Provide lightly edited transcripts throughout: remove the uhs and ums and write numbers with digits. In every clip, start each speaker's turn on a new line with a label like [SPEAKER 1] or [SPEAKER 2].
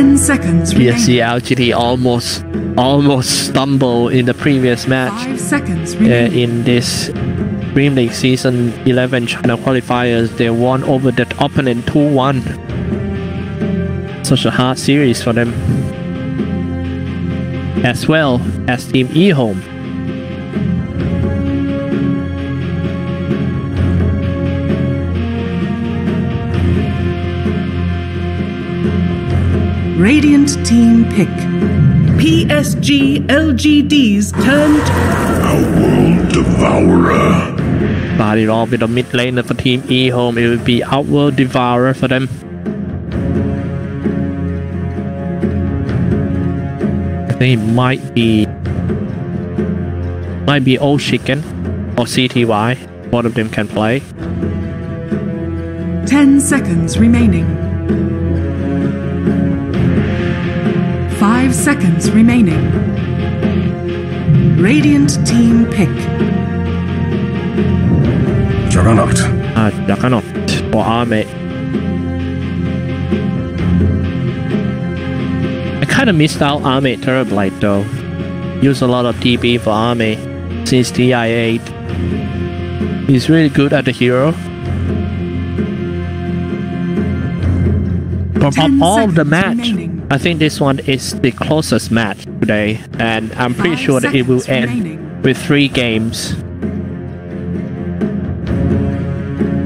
[SPEAKER 1] 10 seconds remaining.
[SPEAKER 2] PSG.LGD almost stumbled in the previous match.
[SPEAKER 1] 5 seconds remaining.
[SPEAKER 2] In this Dreamleague Season 11 China qualifiers, they won over the opponent 2-1. Such a hard series for them. As well as Team EHome.
[SPEAKER 1] Radiant team pick. PSG.LGD's turn to...
[SPEAKER 3] Outworld Devourer.
[SPEAKER 2] Started off with a mid laner for Team EHome. It will be Outworld Devourer for them. I think it might be Old Chicken or CTY. One of them can play.
[SPEAKER 1] 10 seconds remaining. 5 seconds remaining. Radiant team pick.
[SPEAKER 3] Juggernaut.
[SPEAKER 2] Juggernaut or Army. I kind of missed out Army Terrorblight though. Use a lot of DB for Army since TI8. He's really good at the hero. From all the match, remaining. I think this one is the closest match today, and I'm pretty sure that it will end with 3 games.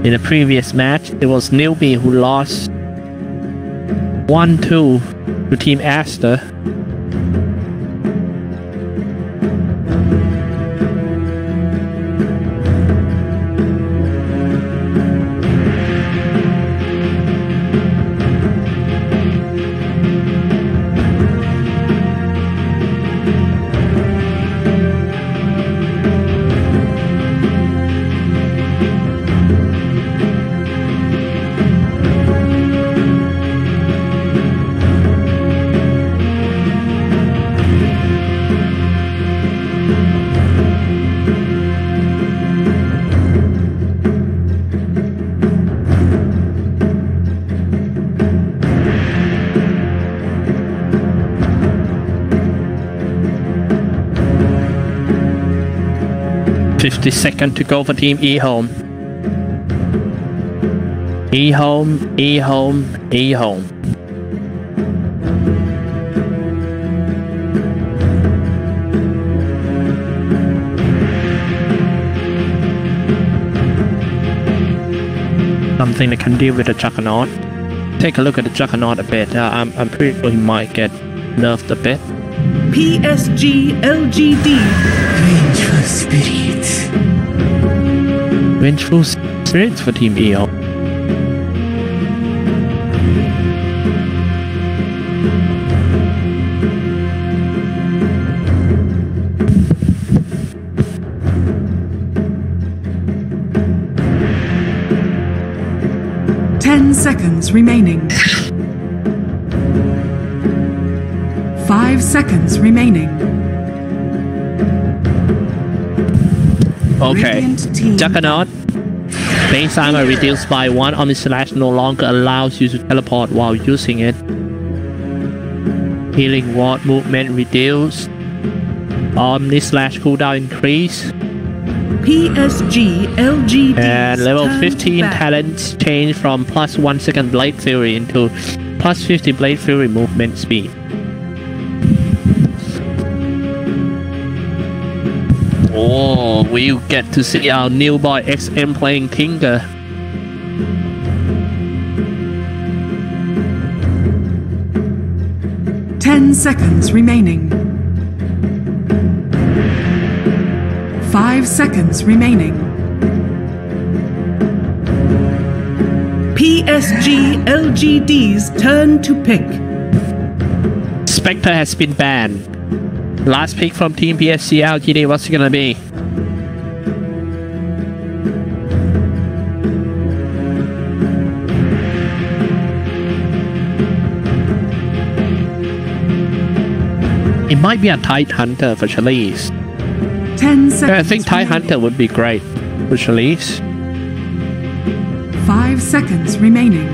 [SPEAKER 2] In the previous match, it was Newbie who lost 1-2 to Team Aster. Seconds to go for Team EHome. EHome. Something that can deal with the Juggernaut. Take a look at the Juggernaut a bit. I'm pretty sure he might get nerfed a bit.
[SPEAKER 1] PSG.LGD.
[SPEAKER 4] Vengeful spirits.
[SPEAKER 2] Vengeful spirits for Team EHome.
[SPEAKER 1] Seconds remaining. 5 seconds remaining.
[SPEAKER 2] Okay, Juggernaut. Base armor reduced by 1 Omni Slash no longer allows you to teleport while using it. Healing ward movement reduced. Omni Slash cooldown increase.
[SPEAKER 1] PSG.LGD.
[SPEAKER 2] And level 15 talents change from +1 second Blade Fury into +50 Blade Fury movement speed. Oh, we'll get to see our new boy XM playing Tinker.
[SPEAKER 1] Ten seconds remaining. 5 seconds remaining. PSG.LGD's turn to pick.
[SPEAKER 2] Spectre has been banned. Last pick from Team PSG.LGD, what's it gonna be? It might be a Tide Hunter for Chalice.
[SPEAKER 1] 10 seconds.
[SPEAKER 2] I think Tide Hunter would be great for Chalice.
[SPEAKER 1] 5 seconds remaining.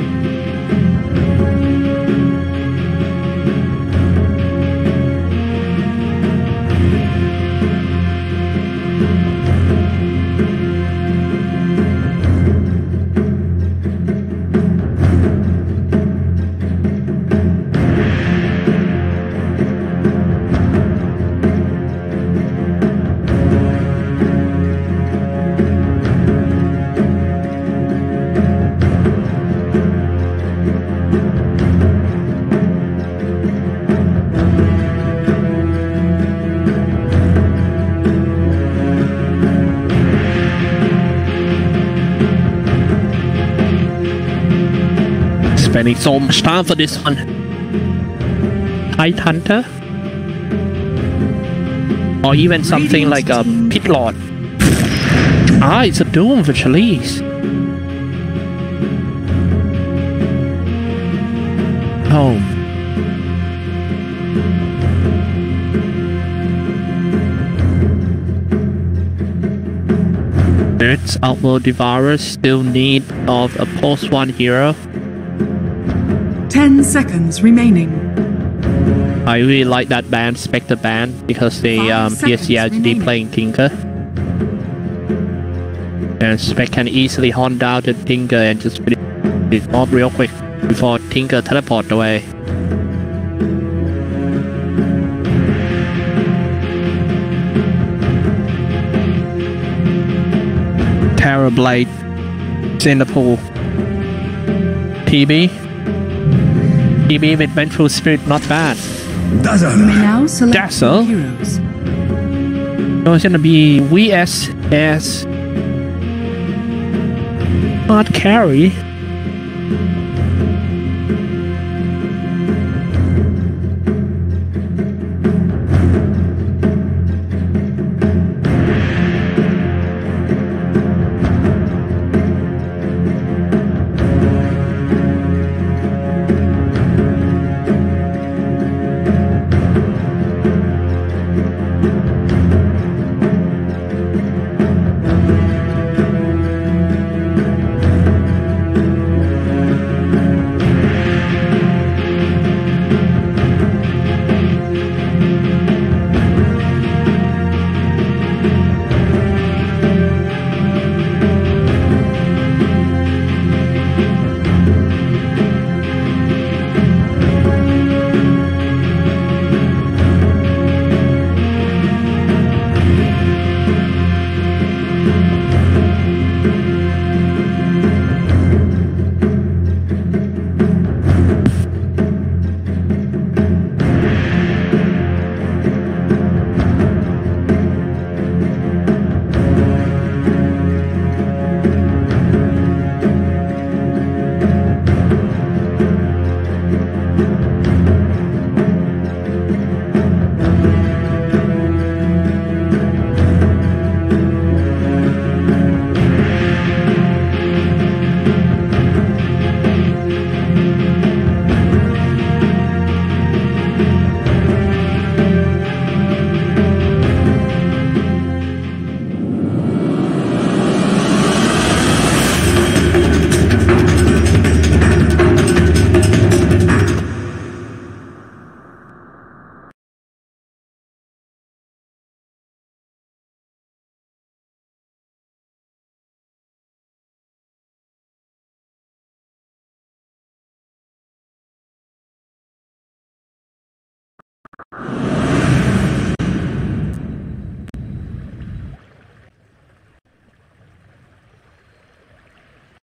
[SPEAKER 2] Spending so much time for this one. Tight Hunter? Or even something like a Pit Lord. Ah, it's a Doom for Chalice. Home. Spirits Outworld Devourer still need of a post 1 hero.
[SPEAKER 1] 10 seconds remaining.
[SPEAKER 2] I really like that band, Spectre band, because they PSG.LGD playing Tinker. And Spec can easily hunt down the Tinker and just finish it off real quick before Tinker teleport away. Terrorblade is in the pool. TB with Vengeful Spirit, not bad.
[SPEAKER 1] You may now select
[SPEAKER 2] Dazzle.
[SPEAKER 1] heroes.
[SPEAKER 2] So it's gonna be VSS. Not carry.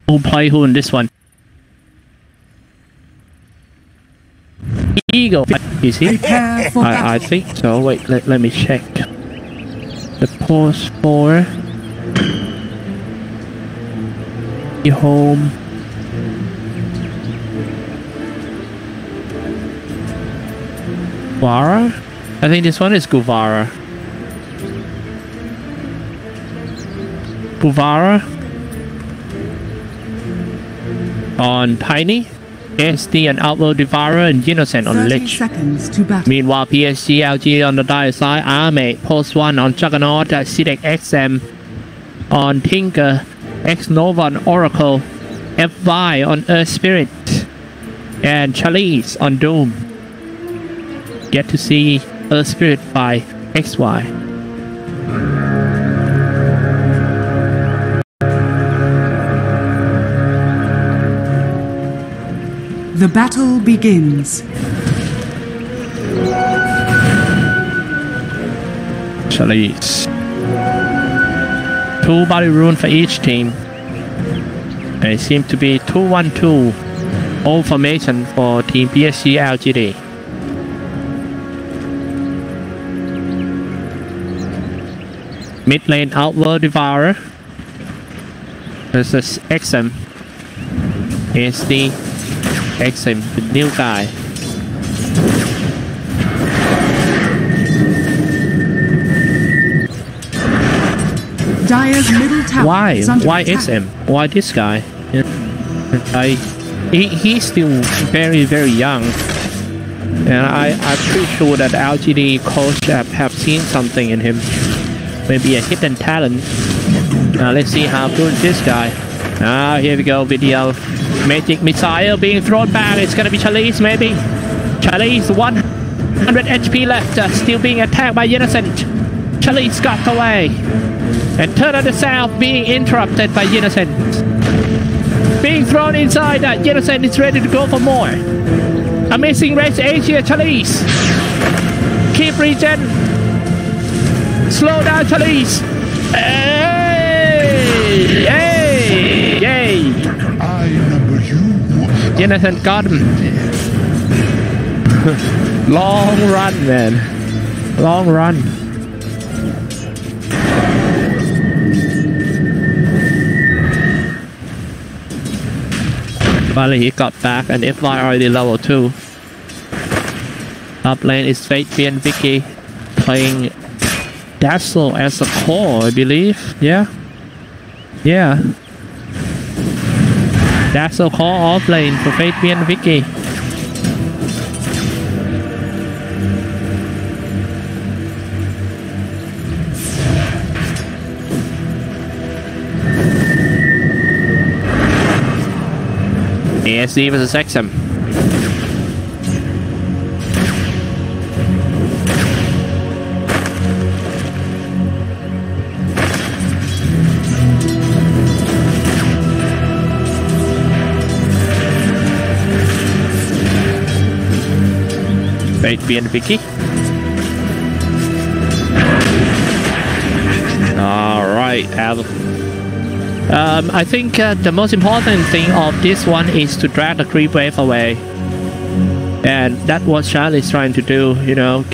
[SPEAKER 2] Who play who in this one? Eagle, is he?
[SPEAKER 1] Prepare for
[SPEAKER 2] I think so. Wait, let me check. The pause for EHome. Guevara? I think this one is Guevara. Guevara on Tiny, SD and Outworld Devourer, and Innocent on
[SPEAKER 1] 30
[SPEAKER 2] Lich.
[SPEAKER 1] seconds to battle.
[SPEAKER 2] Meanwhile, PSG.LGD on the dire side, Armate, Post 1 on Juggernaut, Sidek XM on Tinker, X Nova on Oracle, FY on Earth Spirit, and Chalice on Doom. Get to see Earth Spirit by XY.
[SPEAKER 1] The battle begins.
[SPEAKER 2] Chalice. 2 body rune for each team. And it seems to be 2-1-2 old formation for Team PSG.LGD. Mid lane Outworld Devourer versus XM. SD XM, the new guy.
[SPEAKER 1] Dire's middle tower
[SPEAKER 2] Why?
[SPEAKER 1] is under
[SPEAKER 2] Why
[SPEAKER 1] attack.
[SPEAKER 2] XM? Why this guy? He's still very, very young. And I'm pretty sure that LGD coach have seen something in him. Maybe a hidden talent. Let's see how good this guy. Here we go, video. Magic missile being thrown back. It's gonna be Chalice, maybe. Chalice, 100 HP left. Still being attacked by Innocent. Chalice got away. And turn on the south being interrupted by Innocent. Being thrown inside. Innocent is ready to go for more. Amazing race Asia, Chalice. Keep regen. Slow down, Chalice. Hey! Hey! Yay!
[SPEAKER 3] I number you.
[SPEAKER 2] Innocent got him. Long run, man. Long run. Finally, he got back, and FY already level 2. Top lane is Fabian Vicky playing Dazzle as a core, I believe. Yeah. Yeah. Dazzle core off lane for Fabian Vicky. ASD versus XM. Fabian Vicky. Alright, I think the most important thing of this one is to drag the creep wave away. And that what Charlie is trying to do, you know,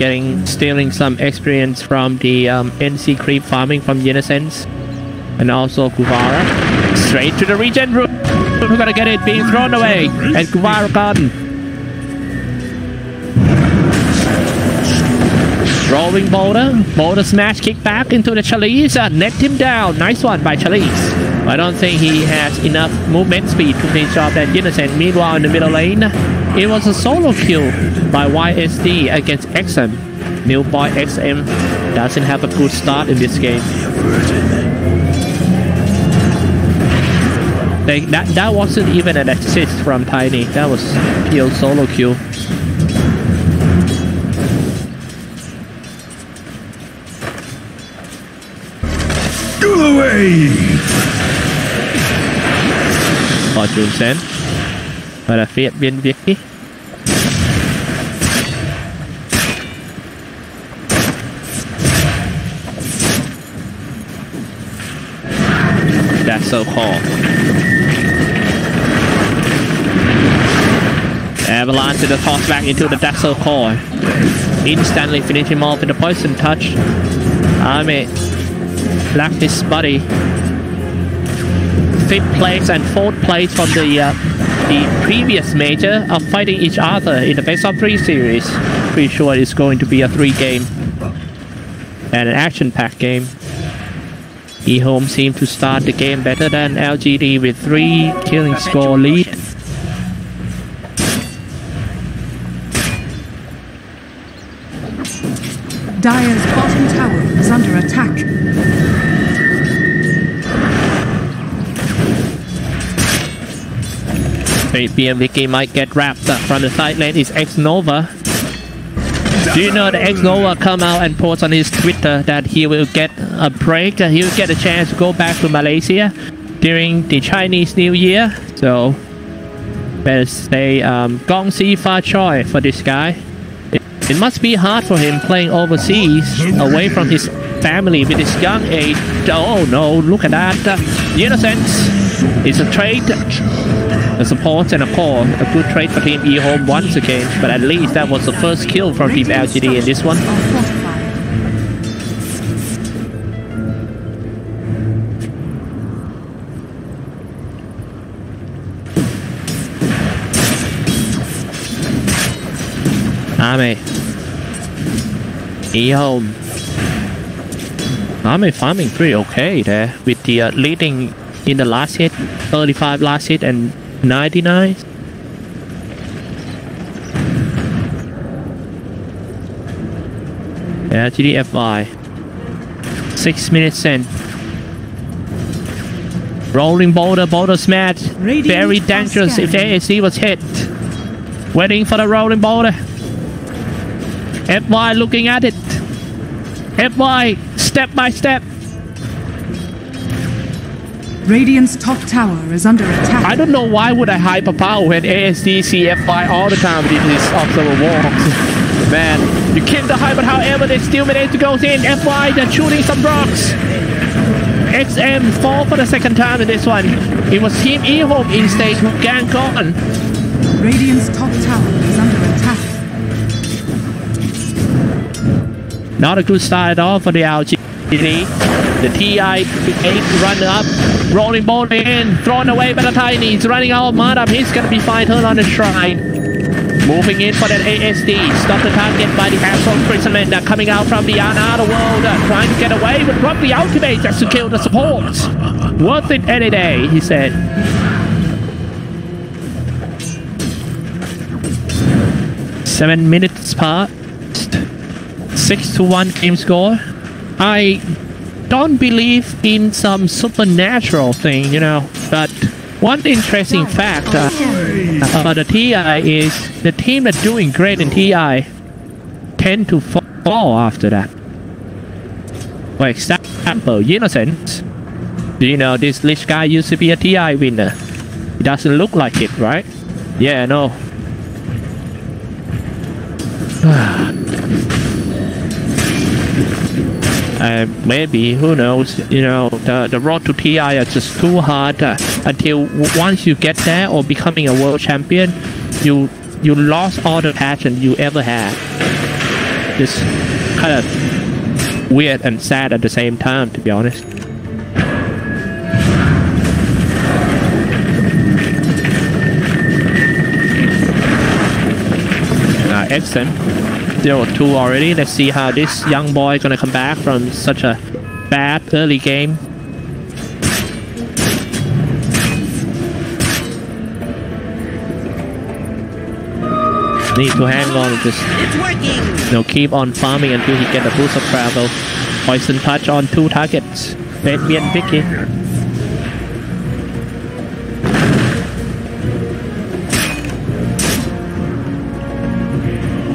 [SPEAKER 2] stealing some experience from the NC creep farming from Innocence. And also Guvara. Straight to the regen room. We're gonna get it being thrown away. And Guvara gone. Rolling Boulder smash kick back into the Chalice. Net him down. Nice one by Chalice. I don't think he has enough movement speed to finish off that Innocent. Meanwhile, in the middle lane, it was a solo kill by YSD against XM. New boy XM doesn't have a good start in this game. That wasn't even an assist from Tiny. That was pure solo kill.
[SPEAKER 3] Go away!
[SPEAKER 2] Fortune Sen. Và là phiên viên Vicky. That's so cool. Avalanche to the toss back into the Dazzle core. Instantly finish him off with the poison touch. Army blacked his body. 5th place and 4th place from the previous major are fighting each other in the best of 3 series. Pretty sure it's going to be a 3 game and an action-packed game. EHome seemed to start the game better than LGD with 3 killing score lead.
[SPEAKER 1] Dire's bottom tower is under attack.
[SPEAKER 2] PM Vicky might get wrapped up from the side lane is X-Nova. Do you know that X-Nova come out and post on his Twitter that he will get a break, he will get a chance to go back to Malaysia during the Chinese New Year. So better say Gong Si Fa Choi for this guy. It must be hard for him playing overseas away from his family with his young age. Oh no, look at that. Innocence is a trade. A support and a core. A good trade for Team EHome once again, but at least that was the first kill from Team LGD in this one. Army. EHome. Army farming pretty okay there with the leading in the last hit, 35 last hit and 99. Yeah, GDFY. 6 minutes in. Rolling boulder smash. Very dangerous if ASC was hit. Waiting for the rolling boulder. FY looking at it. FY step by step.
[SPEAKER 1] Radiant's top tower is under attack.
[SPEAKER 2] I don't know why would I hyperpower when ASD see FY all the time with these observer walks. Man, you kill the hyper, however they still manage to go in. FY they're shooting some rocks. XM fall for the second time in this one. It was Team EHome instead who ganked on.
[SPEAKER 1] Radiant's top tower is under attack.
[SPEAKER 2] Not a good start at all for the LGD. The TI 8 run up, rolling ball in, thrown away by the Tiny. He's running out of mana. He's gonna be fine. Turn on the shrine. Moving in for that ASD. Stop the target by the Absol imprisonment. Coming out from the another world. Trying to get away, but drop the ultimate just to kill the support. Worth it any day, he said. Seven minutes past. 6-1 game score. I don't believe in some supernatural thing, you know, but one interesting fact about the TI is the team that's doing great in TI tend to fall after that. For example, Innocent. Do you know this Lich guy used to be a TI winner? It doesn't look like it, right? Yeah, no. Maybe, who knows, you know, the road to TI are just too hard until once you get there or becoming a world champion, you lost all the passion you ever had. Just kind of weird and sad at the same time, to be honest. Excellent. 0-2 already. Let's see how this young boy gonna come back from such a bad early game. Need to hang on and just keep on farming until he get a boost of travel. Poison touch on 2 targets. Maybe and Vicky.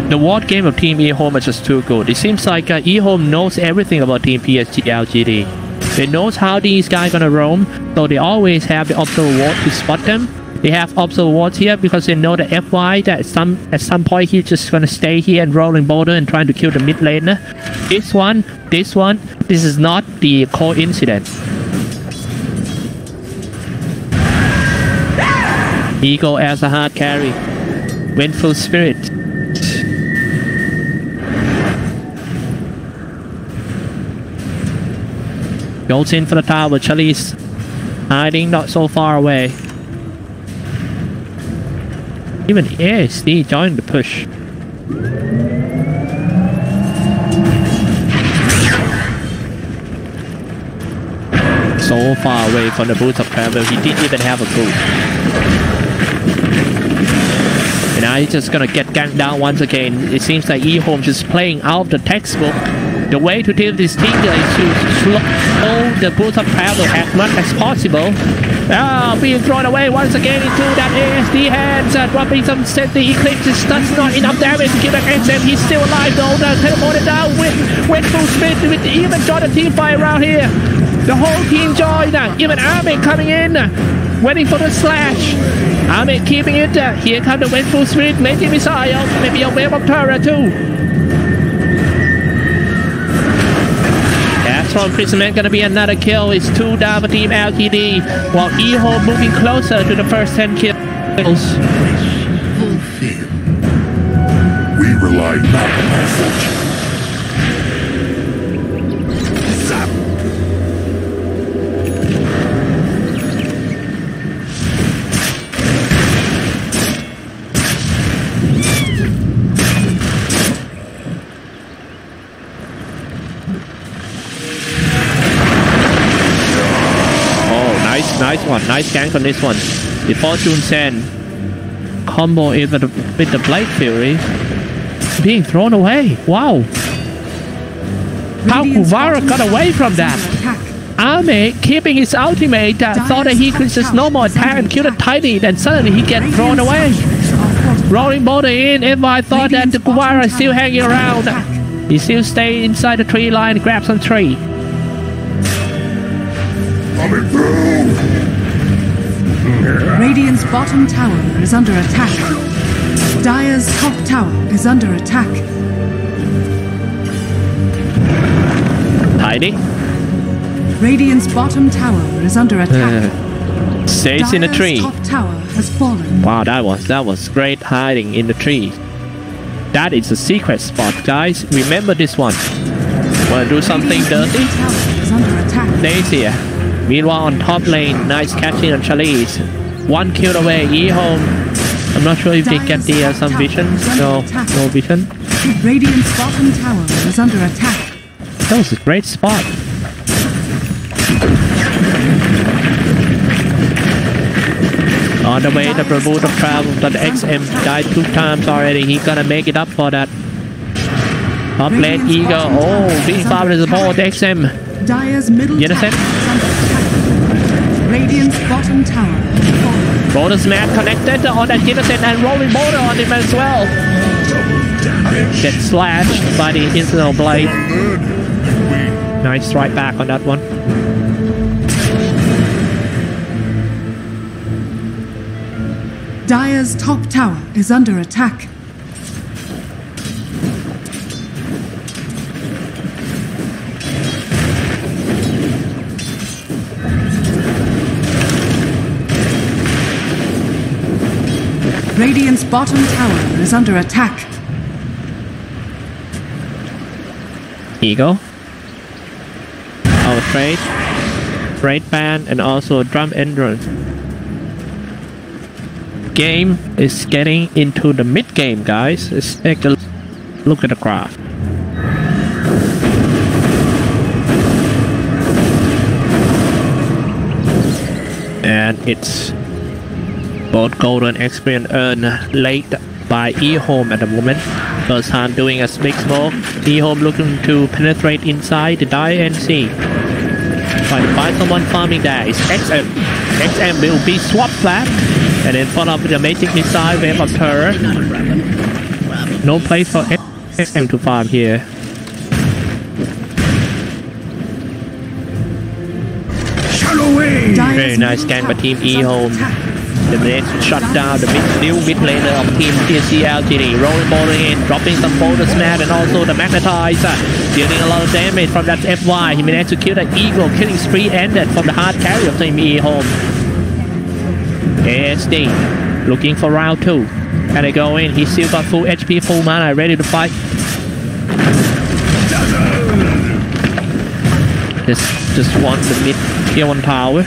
[SPEAKER 2] The ward game of Team EHome is just too good. It seems like EHome knows everything about Team PSG.LGD. They knows how these guys gonna roam, so they always have the observer ward to spot them. They have observer wards here because they know that FY that at some point he's just gonna stay here and rolling boulder and trying to kill the mid laner. This one, this is not the coincidence. Ego as a hard carry. Vengeful Spirit. Goes in for the tower. Charlie's hiding not so far away. Even ASD joined the push. So far away from the boost of travel, he didn't even have a boost. And now he's just gonna get ganked down once again. It seems like EHome just playing out of the textbook. The way to deal with this thing is to slow the boost of travel as much as possible. Being thrown away once again into that ASD hands. Dropping some safety eclipses. That's not enough damage to give back XM. He's still alive though. Teleported down with full speed with even join the team fight around here. The whole team joined. Even Ahmed coming in. Waiting for the slash. Ahmed keeping it. Here comes the Vengeful Spirit. Making missile. Maybe a wave of terror too. From Imprisonment gonna be another kill. It's 2 down for Team LGD, while EHome moving closer to the first 10 kills.
[SPEAKER 3] We rely not on our fortune.
[SPEAKER 2] Nice one. Nice gank on this one. The Fortune Send. Combo it with the Blade Fury. Being thrown away. Wow. How Qualifier got away from that. Ame keeping his ultimate thought that he could just normal attack and kill the Tiny, then suddenly he gets thrown away. Rolling boulder in, FY thought that the Qualifier is still hanging around. He still stay inside the tree line and grab some tree.
[SPEAKER 3] Coming through!
[SPEAKER 1] Radiant's bottom tower is under attack. Dire's top tower is under attack.
[SPEAKER 2] Tiny.
[SPEAKER 1] Radiant's bottom tower is under attack.
[SPEAKER 2] Stays in the tree.
[SPEAKER 1] Top tower has fallen.
[SPEAKER 2] Wow, that was great hiding in the tree. That is a secret spot, guys. Remember this one. Wanna do something dirty? Stays here. Meanwhile, on top lane, nice catching on Charlize. 1 kill away. EHome. I'm not sure if they get the some vision. No vision.
[SPEAKER 1] Radiant's bottom tower is under attack.
[SPEAKER 2] That was a great spot. On the way, the Bermuda of travel, but XM died 2 times already. He gonna make it up for that. Top lane Eagle. Oh, being found as a ball to XM.
[SPEAKER 1] Dire's middle
[SPEAKER 2] You understand?
[SPEAKER 1] Radiant's bottom tower.
[SPEAKER 2] Bonus man connected on that Innocent and rolling boulder on him as well. Gets slashed by the Infernal Blade. Nice strike back on that one.
[SPEAKER 1] Dire's top tower is under attack. Radiant's bottom tower is under attack.
[SPEAKER 2] Eagle. Our trade ban, and also drum endurance. Game is getting into the mid game, guys. Let's take a look at the graph. And it's both golden experience earned late by EHome at the moment. First time doing a big smoke. EHome looking to penetrate inside the DNC. Trying to find someone farming there. It's XM. XM will be swapped flat. And then follow up with a magic missile wave of terror. No place for XM to farm here. Very nice gang by Team EHome. The next shut down the new mid laner of Team PSG.LGD. Rolling ball in, dropping some bonus mat and also the magnetizer. Dealing a lot of damage from that FY. He managed to kill that Eagle. Killing spree ended from the hard carry of Team EHome. ASD looking for round 2. Can they go in? He's still got full HP, full mana, ready to fight. Just want the mid tier 1 tower.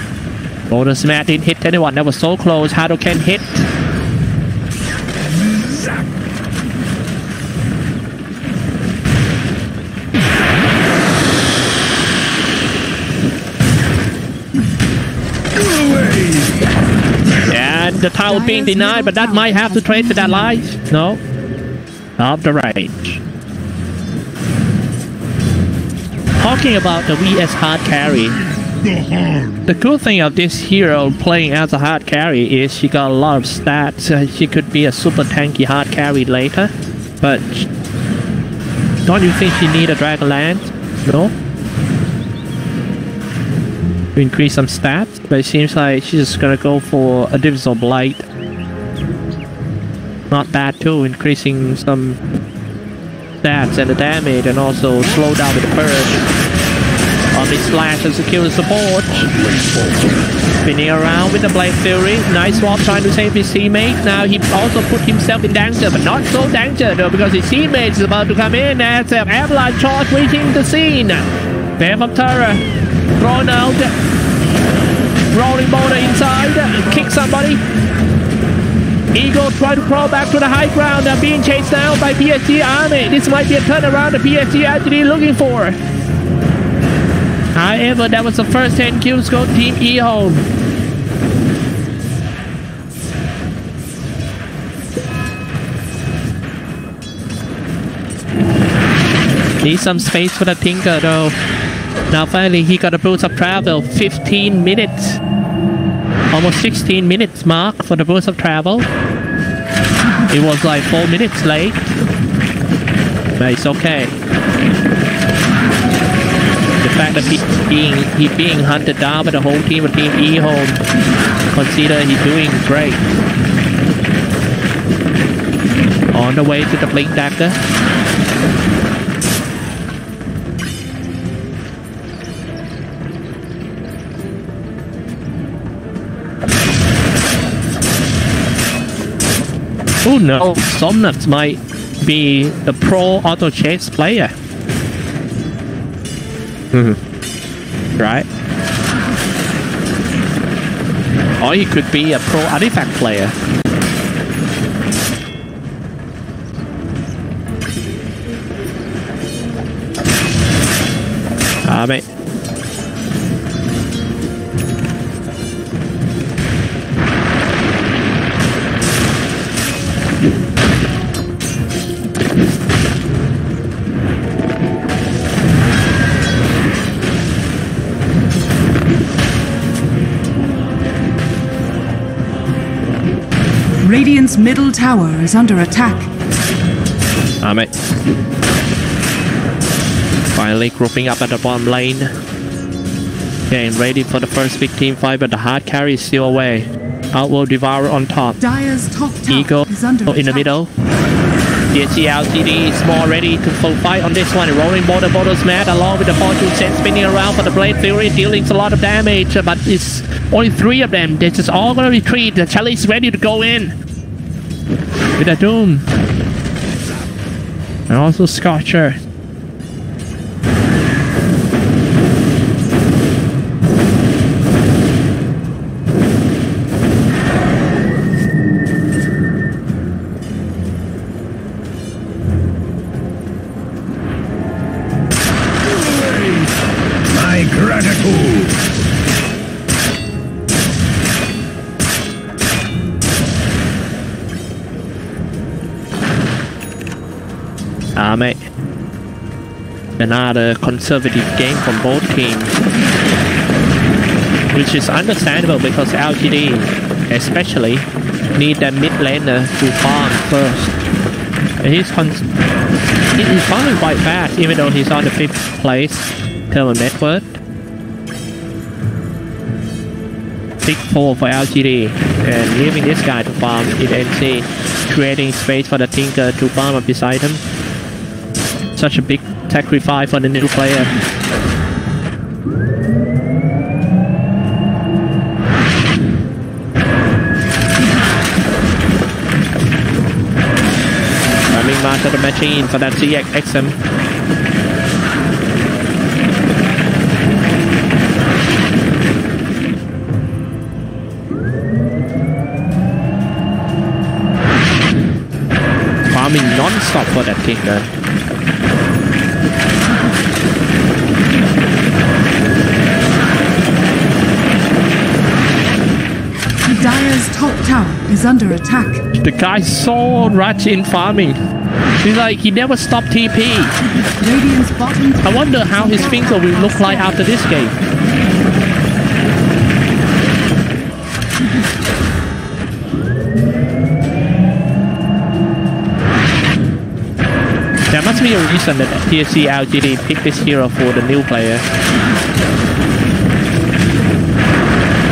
[SPEAKER 2] Bonus mat didn't hit anyone. That was so close. Hadoken hit. And the tower being denied, but that might have to trade for that life. No. Off the range. Talking about the VS hard carry. The cool thing of this hero playing as a hard carry is she got a lot of stats. She could be a super tanky hard carry later. But don't you think she need a Dragon Lance? No? To increase some stats, but it seems like she's just gonna go for a Divisal Blade. Not bad too, increasing some stats and the damage, and also slow down with the purge. On the slash and secure support. Spinning around with the Blade Fury. Nice swap trying to save his teammate. Now he also put himself in danger, but not so danger though, because his teammate is about to come in as an avalanche charge reaching the scene. Wave of terror. Thrown out. Rolling boulder inside. Kick somebody. Eagle try to crawl back to the high ground. Being chased down by PSG army. This might be a turnaround the PSG actually looking for. However, that was the first 10 kills go Team EHome. Need some space for the Tinker though. Now finally he got a boost of travel. 15 minutes. Almost 16 minutes mark for the boost of travel. It was like 4 minutes late. But it's okay. The fact that he's being hunted down by the whole team of Team EHome, consider he's doing great. On the way to the Blink Dagger. Oh no, Somnus might be the pro auto chase player. Right? Or he could be a pro artifact player. Mate.
[SPEAKER 1] Radiant's middle tower is under attack.
[SPEAKER 2] Mate. Finally grouping up at the bottom lane. Getting ready for the first big team fight, but the hard carry is still away. Outworld Devourer on top.
[SPEAKER 1] Dire's top tower
[SPEAKER 2] Eagle
[SPEAKER 1] is under
[SPEAKER 2] in the
[SPEAKER 1] attack.
[SPEAKER 2] middle. PSG.LGD is more ready to full fight on this one. Rolling border smash along with the fortune set spinning around for the Blade Fury, dealing a lot of damage, but it's only 3 of them. They're just all gonna retreat. The Charlie is ready to go in with a Doom. And also Scorcher.
[SPEAKER 3] My gratitude.
[SPEAKER 2] Mate. Another conservative game from both teams. Which is understandable because LGD especially need that mid laner to farm first. And he's farming quite fast even though he's on the 5th place term net worth. Big 4 for LGD and leaving this guy to farm in NC, creating space for the Tinker to farm up beside him. Such a big sacrifice for the new player. Coming master the machine for that CXM. Farming non-stop for that Tinker.
[SPEAKER 1] Dire's top tower is under attack.
[SPEAKER 2] The guy's so rich in farming. He's like, he never stopped TP.
[SPEAKER 1] Radiant's bottom tower.
[SPEAKER 2] I wonder how his finger will look like after this game. There must be a reason that PSG.LGD picked this hero for the new player.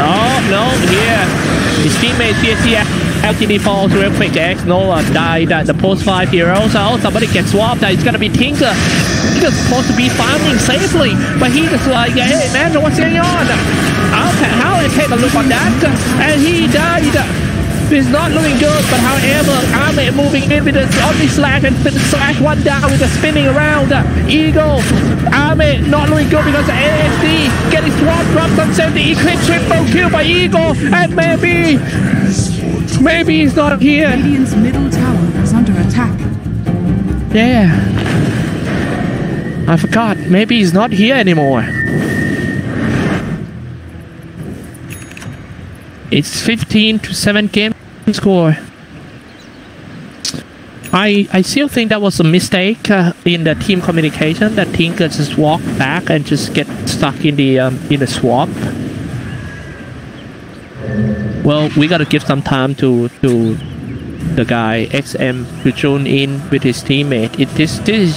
[SPEAKER 2] Oh, no, here. His teammate PSG.LGD falls real quick. X Nova died at the post 5 heroes. Oh, somebody gets swapped. It's gonna be Tinker. He's supposed to be farming safely, but he just like, hey man, what's going on? How I take a look on that? And he died. It's not looking good, but however, Army moving in with the only slash and slash one down with the spinning around. Eagle, Army not looking good because of ASD getting swapped, dropped on 70, Eclipse triple kill by Eagle, and maybe he's not here.
[SPEAKER 1] Radiant's middle tower is under attack.
[SPEAKER 2] Yeah, I forgot. Maybe he's not here anymore. It's 15-7 game score. I still think that was a mistake in the team communication. That Tinker just walk back and just get stuck in the swamp. Well, we gotta give some time to the guy XM to tune in with his teammate. This is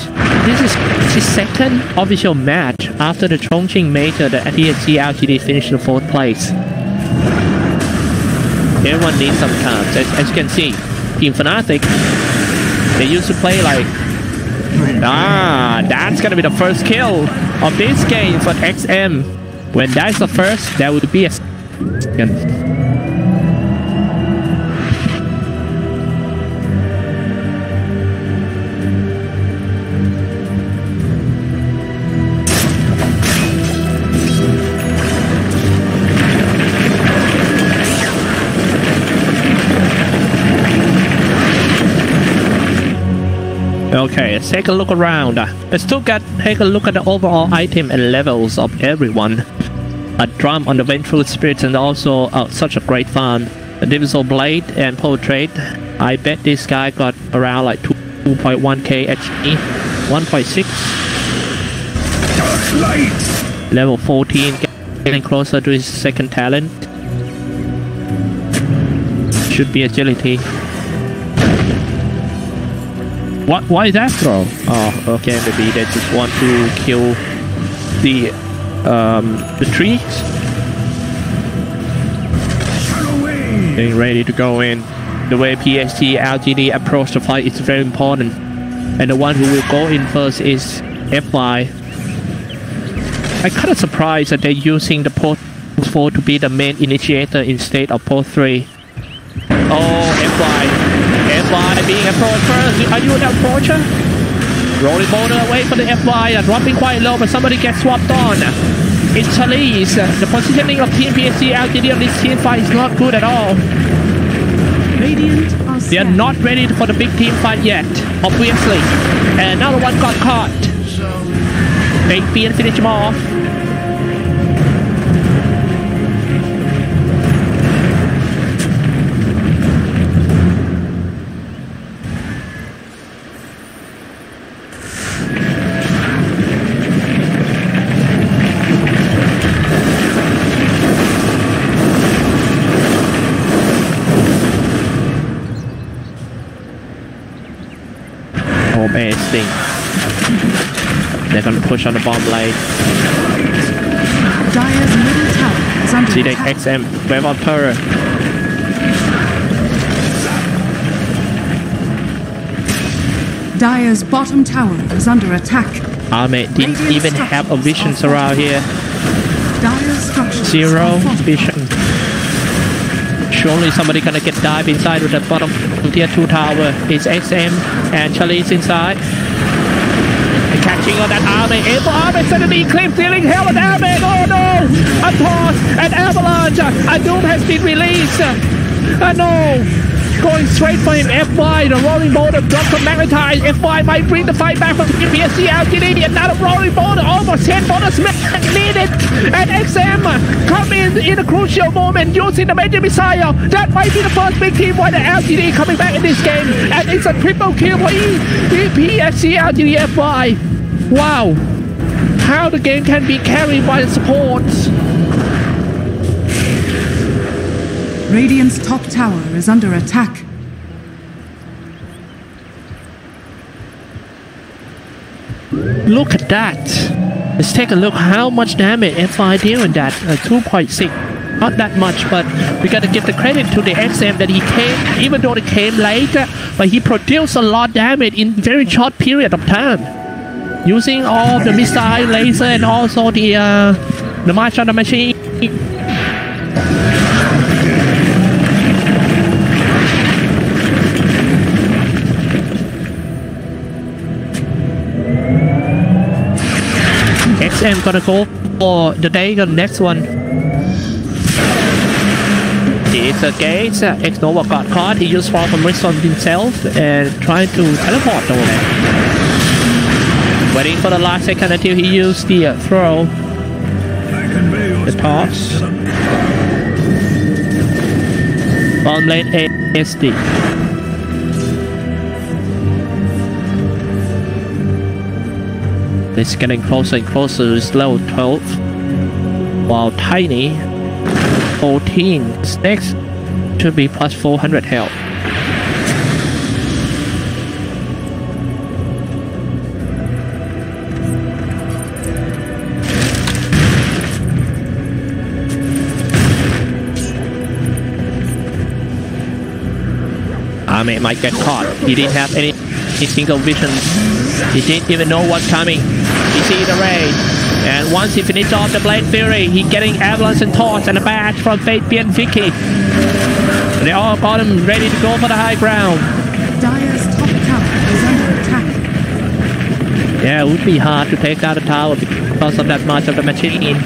[SPEAKER 2] his second official match after the Chongqing Major. The PSG.LGD finished in 4th place. Everyone needs some time. As you can see, Team Fnatic, they used to play like... that's gonna be the first kill of this game for XM. When that's the first, that would be a second. Okay, let's take a look around. Let's take a look at the overall item and levels of everyone. A drum on the Vengeful Spirits and also such a great farm. The Divisal Blade and Portrait. I bet this guy got around like 2.1k HP. 1.6. Level 14, getting closer to his second talent. Should be agility. Why is that throw? Oh, okay, maybe they just want to kill the trees. Getting ready to go in. The way PSG.LGD approach the fight is very important. And the one who will go in first is FY. I'm kind of surprised that they're using the Post 4 to be the main initiator instead of Post 3. Oh, FY being approached first. Are you an approacher? Rolling boulder away from the FY, dropping quite low, but somebody gets swapped on. It's Charlize. The positioning of Team PSG.LGD on this team fight is not good at all. They are not ready for the big team fight yet, obviously. And another one got caught. Take B and finish him off. Amazing. They're gonna push on the bomb lane.
[SPEAKER 1] Dire's middle tower is under
[SPEAKER 2] See the
[SPEAKER 1] attack.
[SPEAKER 2] XM wave on turret.
[SPEAKER 1] Dire's bottom tower is under attack.
[SPEAKER 2] Armate didn't even have a vision around here.
[SPEAKER 1] Dire's structures
[SPEAKER 2] Zero
[SPEAKER 1] are fortified.
[SPEAKER 2] vision. Surely somebody gonna get dive inside with the bottom tier 2 tower. It's XM and Charlize inside. Catching on that Armate. Armate suddenly clip dealing hell with Armate. Oh no! A toss, an avalanche. A doom has been released. No! Going straight for him. FY, the rolling boulder dropped from Magnetize. FY might bring the fight back from PSG.LGD. Another rolling boulder, almost 10 bonus needed. And XM come in a crucial moment using the major missile. That might be the first big team for the LGD coming back in this game. And it's a triple kill for PSG.LGD FY. Wow. How the game can be carried by the supports.
[SPEAKER 1] Radiant's top tower is under attack.
[SPEAKER 2] Look at that. Let's take a look how much damage FI dealing that. 2.6. Not that much, but we gotta give the credit to the XM that he came, even though it came later, but he produced a lot of damage in very short period of time. Using all the missile, laser, and also the march on the machine. XM gonna go for the next one. It's a gate. X-Nova got caught. He used fall from wrist on himself and trying to teleport over. Waiting for the last second until he used the throw. The toss. Bomb lane ASD. It's getting closer and closer. It's level 12. While Tiny 14 is next. Should be plus 400 health. Ame might get caught. He didn't have any single vision. He didn't even know what's coming. He sees the raid. And once he finished off the Blade Fury, he's getting Avalanche and Toss and a badge from Fate and Vicky. They all got him ready to go for the high ground.
[SPEAKER 1] Dire's top tower is under attack.
[SPEAKER 2] Yeah, it would be hard to take out the tower because of that much of the machine.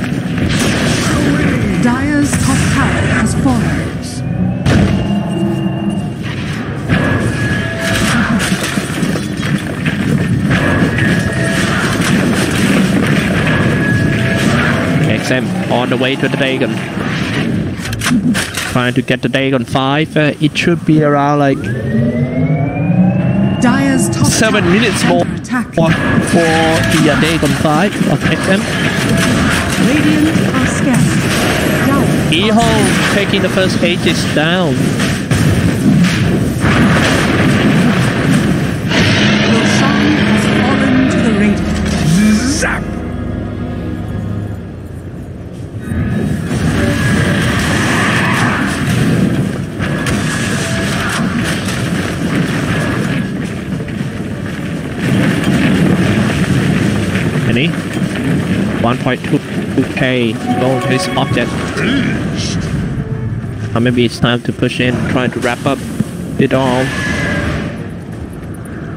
[SPEAKER 1] Dire's top tower has fallen.
[SPEAKER 2] XM on the way to the Dagon. Trying to get the Dagon 5. It should be around like
[SPEAKER 1] Dire's top
[SPEAKER 2] 7 minutes more for the Dagon 5 of XM.
[SPEAKER 1] Radiant are scared.
[SPEAKER 2] EHome taking the first Aegis down.
[SPEAKER 1] Roshan has fallen to the Radiant.
[SPEAKER 3] Zap!
[SPEAKER 2] Any 1.2k gold to this object. Or maybe it's time to push in, trying to wrap up it all.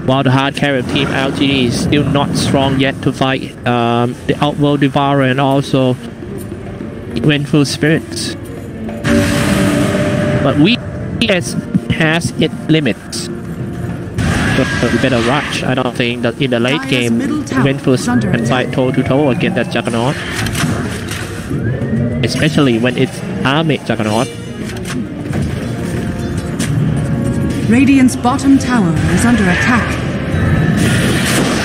[SPEAKER 2] While the hard carry of Team LGD is still not strong yet to fight the Outworld Devourer and also Vengeful Spirits. But we has its limits. So we better rush. I don't think that in the late game Vengeful can fight toe to toe against that Juggernaut. Especially when it's Army Juggernaut.
[SPEAKER 1] Radiant's bottom tower is under attack.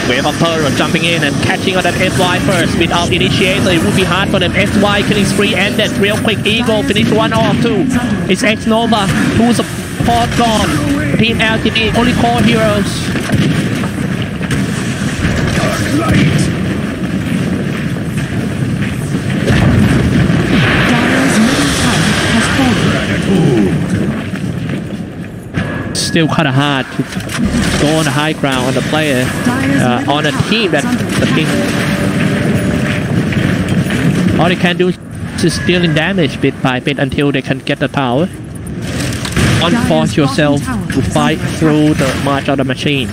[SPEAKER 2] Wave of Pearl jumping in and catching on that FY first without initiator. It would be hard for them. FY killing spree ended real quick. Eagle finished 1 off 2. It's X Nova. 2 support gone. Team LGD only core heroes.
[SPEAKER 3] Light!
[SPEAKER 1] Dire's middle tower has fallen.
[SPEAKER 2] Still kind of hard to go on the high ground on the player, on a team that the team. All they can do is dealing damage bit by bit until they can get the tower. Don't force yourself to fight through the march of the machine.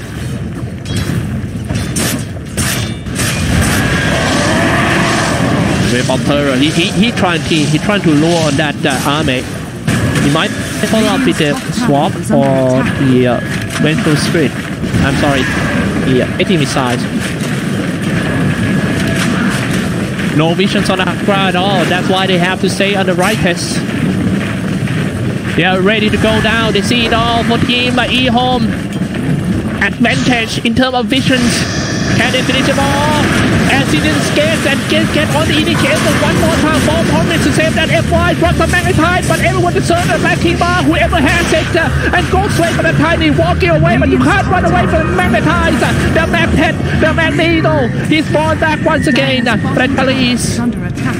[SPEAKER 2] Wave of Terror. He trying to lure on that army. He might follow up with the swap or the Vengeful Spirit. I'm sorry, the 80 missiles. No visions on the ground at all. That's why they have to stay on the right test. They are ready to go down. They see it all for Team EHome. Advantage in terms of visions. Can they finish them all? Accident skates and get on the initiator one more time. More promise to save that FY. Drop the magnetite, but everyone deserves the backing bar. Whoever has it and go straight for the Tiny, walking away, but you can't run away from the magnetite. The magnet, the magneto. He's fallen back once again. But police.
[SPEAKER 1] Under attack.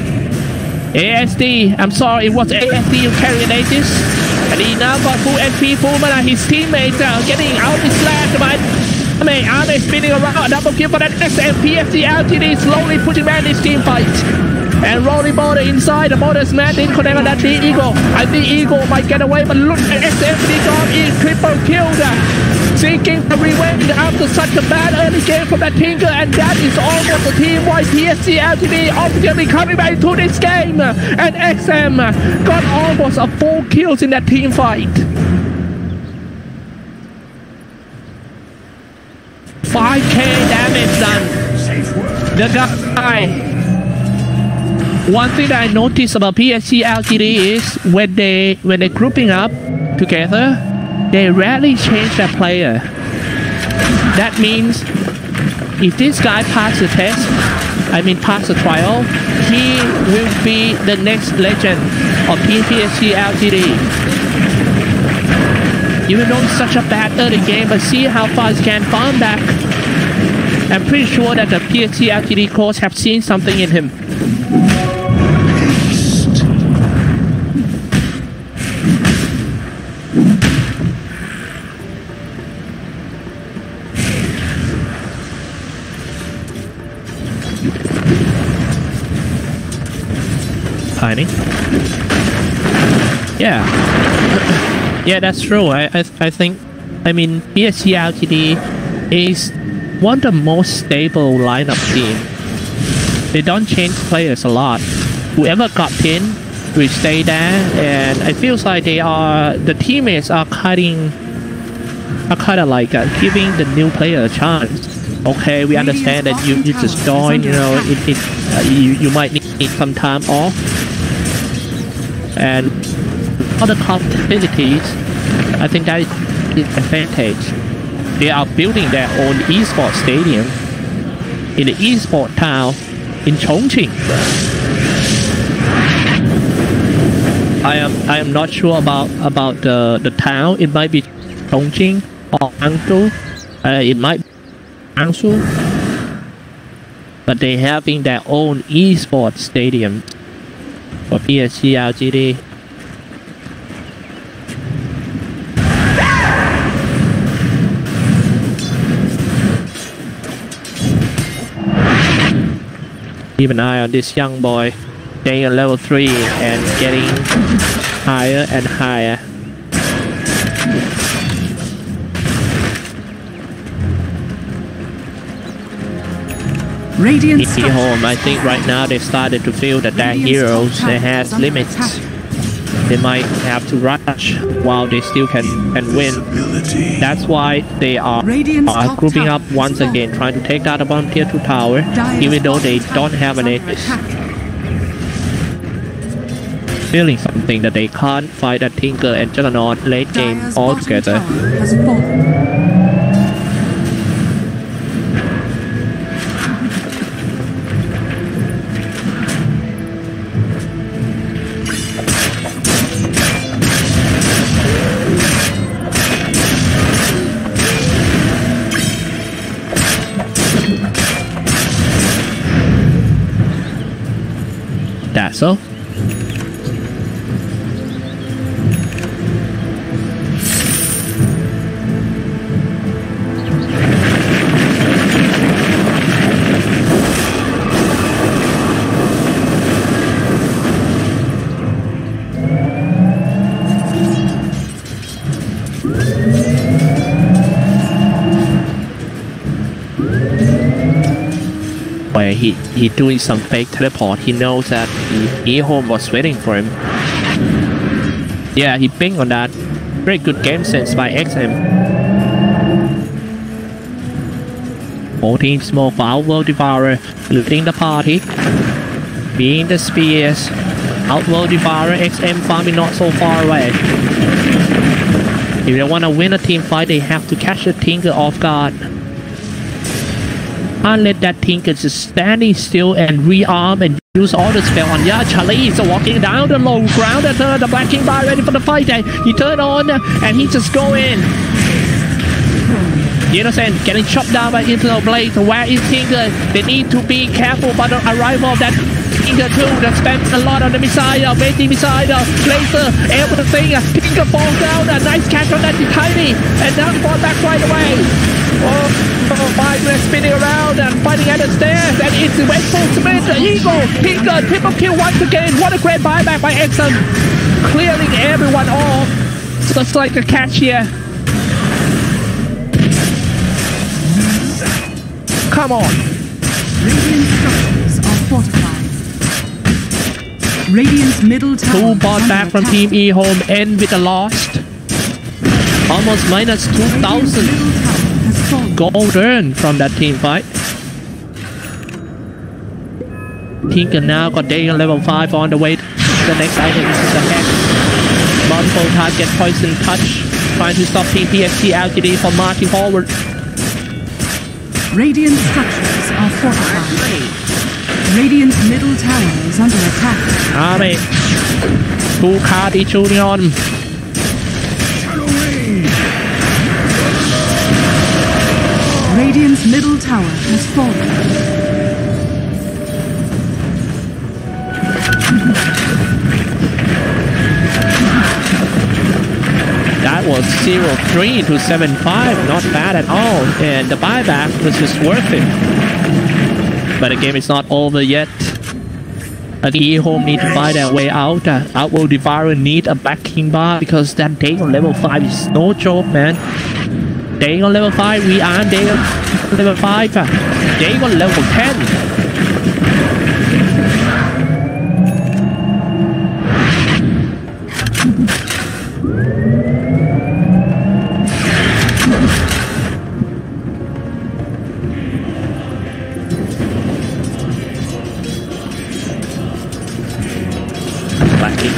[SPEAKER 2] ASD, I'm sorry, it was ASD who carried Aegis. And he now got full MP, full mana. His teammates are getting out his land, but Ame spinning around, a double kill for that SM. PSG.LGD slowly pushing back this team fight. And rolling border inside, the border's man didn't connect on that Eagle. I think Eagle might get away, but look at SM, is triple killed. Seeking the revenge after such a bad early game from that Tinker, and that is almost the team why PSG.LGD obviously coming back to this game. And XM got almost a 4 kills in that team fight. 5k damage done. The guy. One thing that I noticed about PSG.LGD is when they're grouping up together, they rarely change their player. That means if this guy passes the test, I mean pass the trial, he will be the next legend of PSG.LGD. Even though it's such a bad early game, but see how far he can farm back. I'm pretty sure that the PSG.LGD coach have seen something in him. Tiny. Yeah. Yeah, that's true. I think, I mean, PSG.LGD is one of the most stable lineup team. They don't change players a lot. Whoever got pinned will stay there, and it feels like the teammates are kind of like giving the new player a chance. Okay, we understand that you just joined, you know, you might need some time off. And other competitors, I think that is an advantage. They are building their own esports stadium in the esports town in Chongqing. I am not sure about the town. It might be Chongqing or Hangzhou. It might be Hangzhou. But they having their own esports stadium for PSG.LGD. Keep an eye on this young boy, staying at level 3 and getting higher and higher. EHome, I think right now they started to feel that their heroes they has limits. They might have to rush while they still can win. That's why they are grouping up once again, trying to take down the bottom tier 2 tower, even though they don't have an Aegis. Feeling something that they can't fight at Tinker and Juggernaut late game altogether. That's so. Where he doing some fake teleport. He knows that EHome was waiting for him. Yeah, he pinged on that. Very good game sense by XM. 14 smoke for Outworld Devourer, looting the party. Being the spears. Outworld Devourer, XM farming not so far away. If they want to win a team fight, they have to catch the Tinker off guard. Can't let that Tinker just standing still and rearm and use all the spell on ya. Charlie is walking down the low ground and the Black King Bar ready for the fight. He turned on and he just go in. You understand? Getting chopped down by Internal Blade. Where is Tinker? They need to be careful about the arrival of that Tinker too. That spends a lot on the missile, waiting missile, laser, everything. Tinker falls down. A nice catch on that Tiny. And now fall back right away. Oh, 5 minutes spinning around and fighting at the stairs, and it's the Westfall Smith, the Eagle, Tinker, triple kill once again. What a great buyback by Exxon, clearing everyone off. Just like a catch here. Come on.
[SPEAKER 1] Radiant structures are fortified. Radiant's middle tower.
[SPEAKER 2] 2 bought back from Team EHome, end with a lost. Almost minus 2,000. Gold earned from that team fight. Tinker now got Dagon level 5 on the way to the next item. This is the hex. Multiple target poison touch, trying to stop Team PSG.LGD from marching forward.
[SPEAKER 1] Radiant structures are fortified. Radiant's middle tower is under attack.
[SPEAKER 2] Army. Two card each union.
[SPEAKER 1] Radiant's middle tower has fallen.
[SPEAKER 2] That was 0-3 to 7-5. Not bad at all. And the buyback was just worth it. But the game is not over yet. EHome need to find their way out. Outworld Devourer need a back king bar because that day on level 5 is no joke, man. Day on level 5, we are day on level 5. Day on level 10.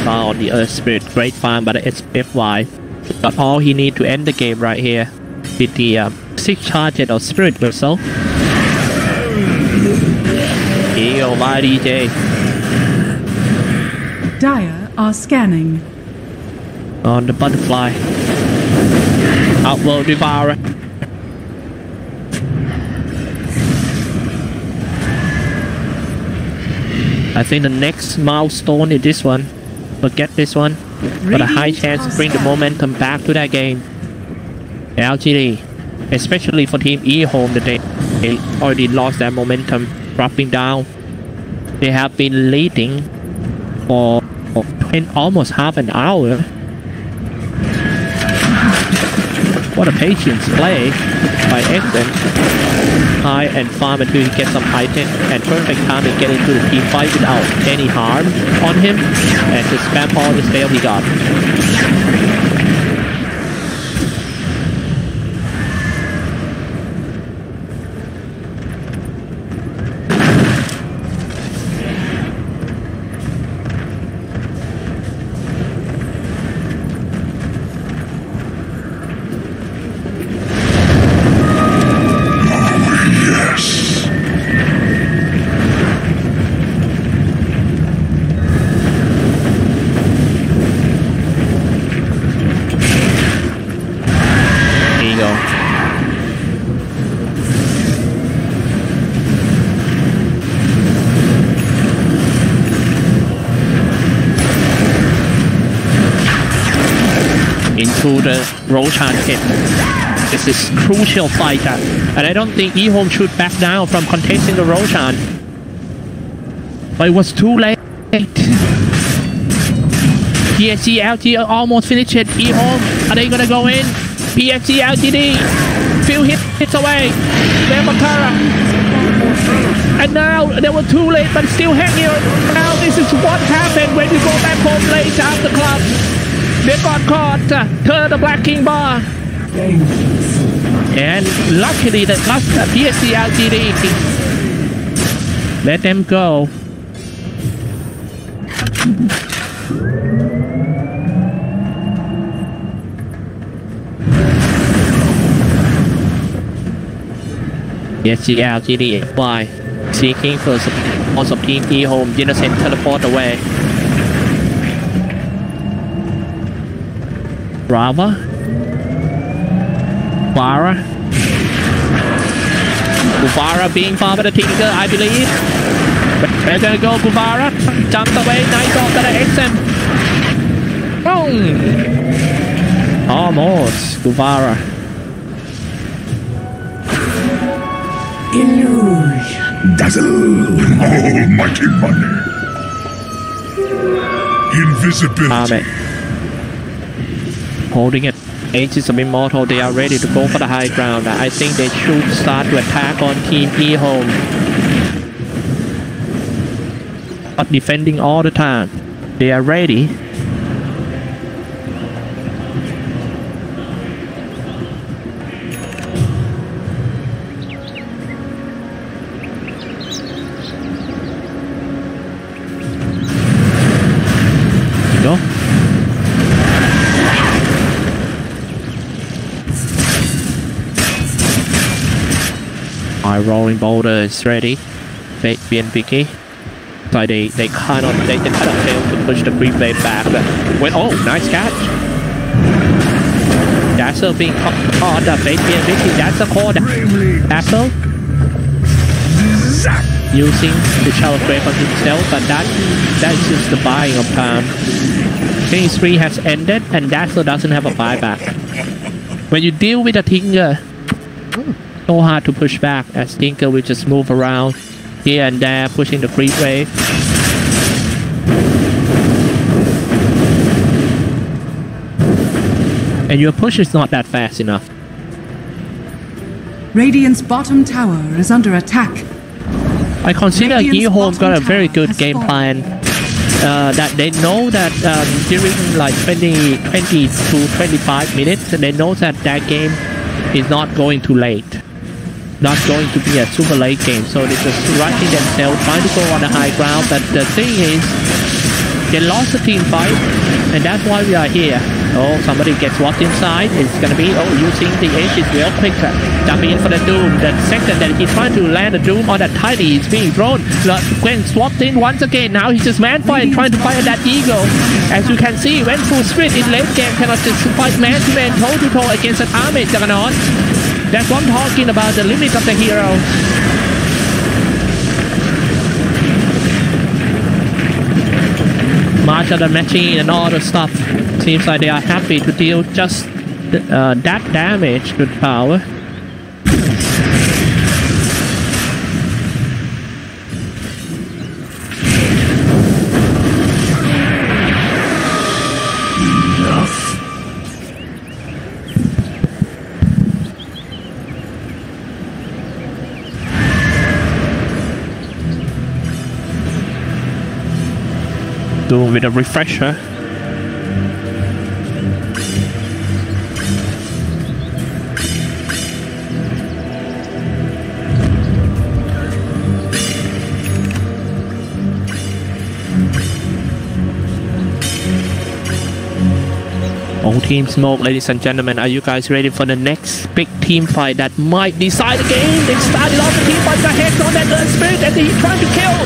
[SPEAKER 2] On the Earth Spirit, great farm, but it's FY. Got all he need to end the game right here with the 6 charges of Spirit Vessel. Here you go, my DJ.
[SPEAKER 1] Dire are scanning.
[SPEAKER 2] On the butterfly. Outworld Devourer. I think the next milestone is this one. Forget this one, but a high chance to bring the momentum back to that game. LGD, especially for team EHome, that they already lost their momentum, dropping down. They have been leading for almost half an hour. What a patience play by XM. High and farm until he gets some item, and perfect time to get into the team fight without any harm on him, and just spam all the spell he got. To the Roshan hit. This is crucial fight, and I don't think EHome should back down from contesting the Roshan. But it was too late. PSG.LGD almost finished it. EHome, are they gonna go in? PSG.LGD, few hits away. Lemakara. And now they were too late, but still hanging on. Now this is what happened when you go back home late after club. They got caught, turn the Black King bar. And luckily the PSG.LGD let them go. PSG.LGD FY seeking for support of team EHome. Innocent teleport away. Brava, Guvara being farmed by the Tinker, I believe. But they're gonna go Guvara, jumped away, nice off to the XM. Boom! Almost, Guvara.
[SPEAKER 3] Illusion. Dazzle. Almighty money. Invisibility.
[SPEAKER 2] Holding it. Ages of Immortal, they are ready to go for the high ground. I think they should start to attack on team EHome. But defending all the time. They are ready. Go. My rolling boulder is ready. Being picky. So they kind of failed to push the creep wave back. When nice catch. Dazzle being caught up. Being picky. That's a call. Dazzle using the Shadow Grave on himself, but that's just the buying of time. Game 3 has ended, and Dazzle doesn't have a buyback. When you deal with a Tinker, so hard to push back, as Tinker will just move around here and there, pushing the creep wave. And your push is not that fast enough.
[SPEAKER 1] Radiant's bottom tower is under attack.
[SPEAKER 2] I consider EHome got a very good game plan. That they know that during like 20 to 25 minutes, they know that game is not going too late. Not going to be a super late game. So they're just rushing themselves, trying to go on the high ground. But the thing is, they lost the team fight, and that's why we are here. Oh, somebody gets walked inside. It's gonna be using the ages real quick. Jumping in for the Doom. The second that he tried to land a Doom on that Tiny, he's being thrown. Gwen swapped in once again. Now he's just man-fighting, trying to fire that Eagle. As you can see, went full sprint in late game, cannot just fight man-to-man, toe-to-toe against an army Juggernaut. That's what I'm talking about, the limit of the hero. March of the machine and all the stuff. Seems like they are happy to deal just that damage to the power. Do with a refresher. All team smoke, ladies and gentlemen. Are you guys ready for the next big team fight that might decide the game? They started off the team fight with a head on that spirit, and he's trying to kill.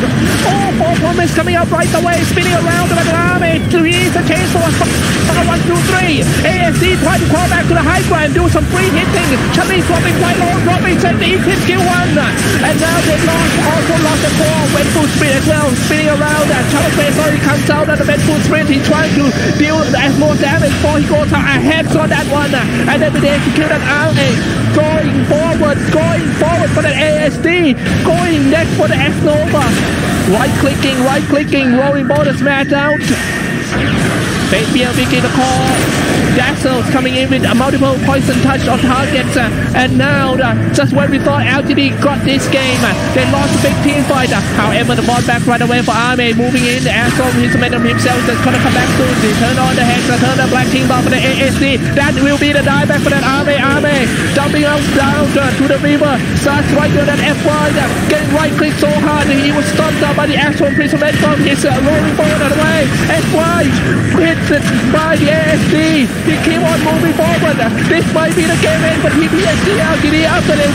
[SPEAKER 2] Four promise coming up right away, spinning around like an army. He's a chase for 1, 2, 3. ASD trying to call back to the high ground, do some free hitting. Charlie dropping quite low, dropping, and he can kill one. And now they also lost the 4. Went full sprint as well, spinning around. And Charlie Face already comes out at the went full sprint. He's trying to deal as more damage before he goes ahead on that one. And then they to kill that army. Going forward for the ASD. Going next for the X-Nova. Right clicking, rolling ball smash out. Fabian making the call. Dazzle's coming in with a multiple poison touch on targets. And now, just when we thought LGD got this game, they lost a big team fight. However, the ball back right away for Arme. Moving in, Astro, his momentum himself is going to come back soon. They turn on the hex, turn the black team bar for the ASD. That will be the dieback for that Arme. Dumping out down to the river. Starts right on that F1. Getting right click so hard. He was stopped out by the Astro imprisonment from his rolling ball on the way. F1 hit by the ASD. He keep on moving forward. This might be the game end for PSG.LGD after they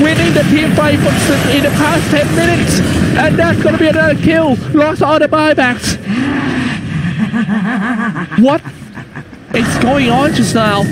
[SPEAKER 2] winning the team fight in the past 10 minutes. And that's going to be another kill. Lost all the buybacks. What is going on just now?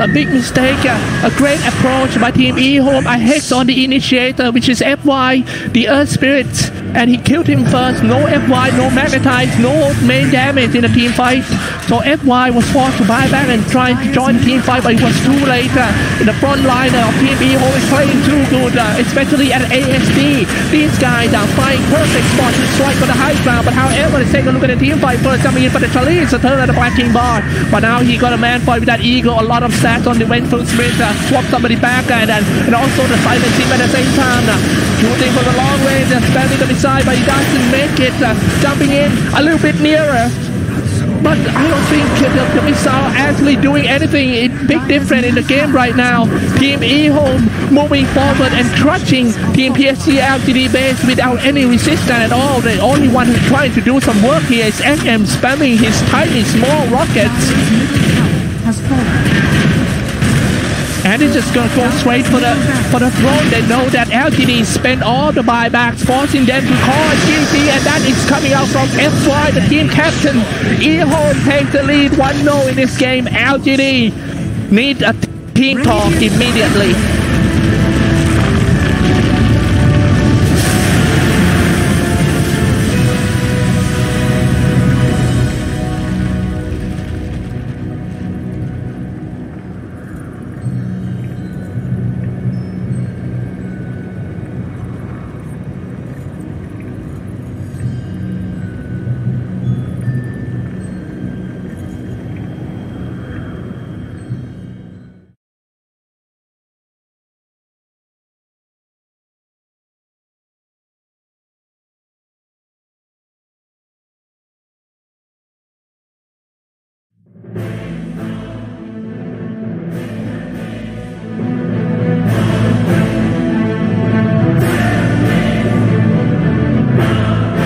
[SPEAKER 2] A big mistake, a great approach by Team EHome. A hex on the initiator, which is FY, the Earth Spirit, and he killed him first. No FY, no magnetize, no main damage in the team fight. So FY was forced to buy back and try to join the team fight, but it was too late. The front liner of Team EHome is playing too good, especially at ASD. These guys are finding perfect spot to strike on the high ground, but however, let's take a look at the team fight first. Coming in for the Charlie, so turn at the black team bar. But now he got a man fight with that Eagle, a lot of stats on the went-full sprint, swap somebody back, and also the silent team at the same time. Shooting from the long range, spamming on the side, but he doesn't make it. Jumping in a little bit nearer. But I don't think the missile actually doing anything. It's big difference in the game right now. Team EHome moving forward and crushing Team PSG.LGD base without any resistance at all. The only one who's trying to do some work here is SM spamming his tiny small rockets. And it's just gonna go straight for the throne. They know that LGD spent all the buybacks, forcing them to call a GG, and that is coming out from FY, the team captain. EHome takes the lead 1-0 in this game. LGD need a team talk immediately.